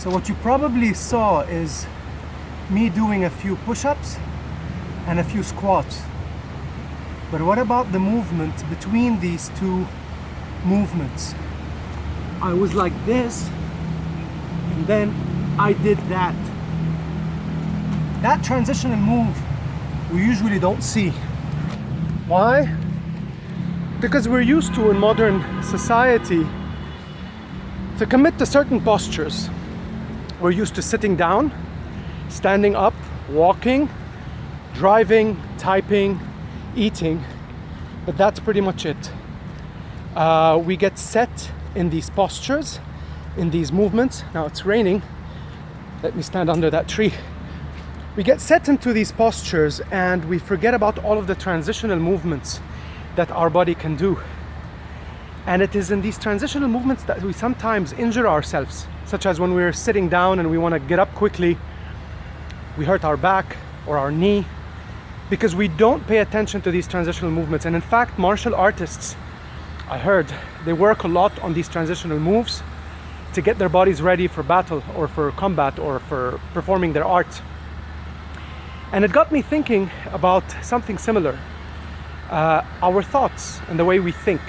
So what you probably saw is me doing a few push-ups and a few squats. But what about the movement between these two movements? I was like this, and then I did that. That transitional move we usually don't see. Why? Because we're used to, in modern society, to commit to certain postures. We're used to sitting down, standing up, walking, driving, typing, eating, but that's pretty much it. We get set in these postures, in these movements. Now it's raining. Let me stand under that tree. We get set into these postures and we forget about all of the transitional movements that our body can do. And it is in these transitional movements that we sometimes injure ourselves, such as when we're sitting down and we want to get up quickly, we hurt our back or our knee because we don't pay attention to these transitional movements. And in fact, martial artists, I heard, they work a lot on these transitional moves to get their bodies ready for battle or for combat or for performing their art. And it got me thinking about something similar. Our thoughts and the way we think.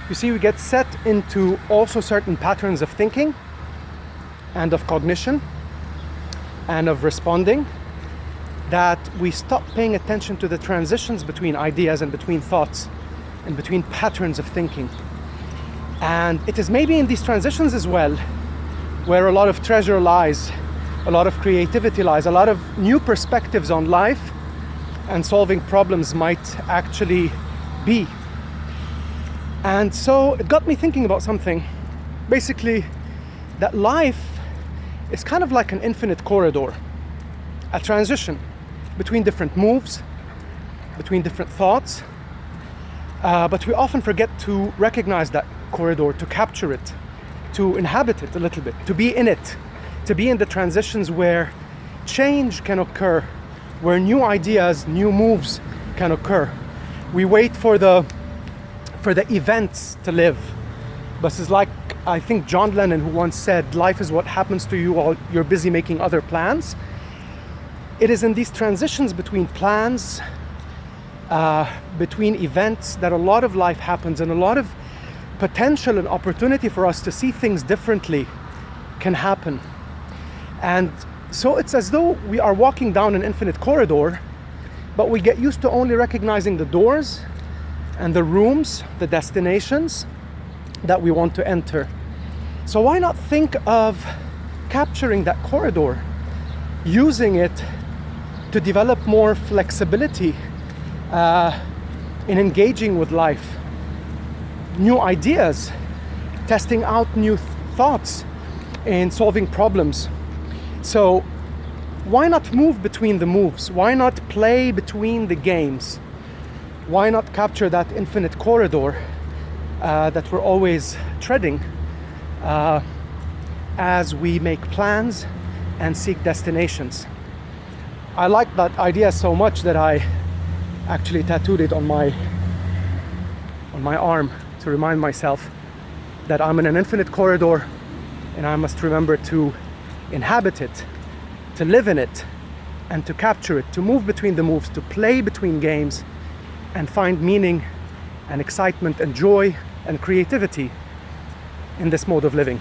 You see, we get set into also certain patterns of thinking and of cognition and of responding that we stop paying attention to the transitions between ideas and between thoughts and between patterns of thinking. And it is maybe in these transitions as well where a lot of treasure lies, a lot of creativity lies, a lot of new perspectives on life and solving problems might actually be. And so it got me thinking about something, basically that life is kind of like an infinite corridor, a transition between different moves, between different thoughts, but we often forget to recognize that corridor, to capture it, to inhabit it a little bit, to be in it, to be in the transitions where change can occur, where new ideas, new moves can occur. We wait for the events to live. But it's like, I think John Lennon, who once said, life is what happens to you while you're busy making other plans. It is in these transitions between plans, between events, that a lot of life happens, and a lot of potential and opportunity for us to see things differently can happen. And so it's as though we are walking down an infinite corridor, but we get used to only recognizing the doors and the rooms, the destinations that we want to enter. So why not think of capturing that corridor, using it to develop more flexibility in engaging with life, new ideas, testing out new thoughts in solving problems. So why not move between the moves? Why not play between the games? Why not capture that infinite corridor that we're always treading as we make plans and seek destinations? I like that idea so much that I actually tattooed it on my arm to remind myself that I'm in an infinite corridor and I must remember to inhabit it, to live in it, and to capture it, to move between the moves, to play between games, and find meaning and excitement and joy and creativity in this mode of living.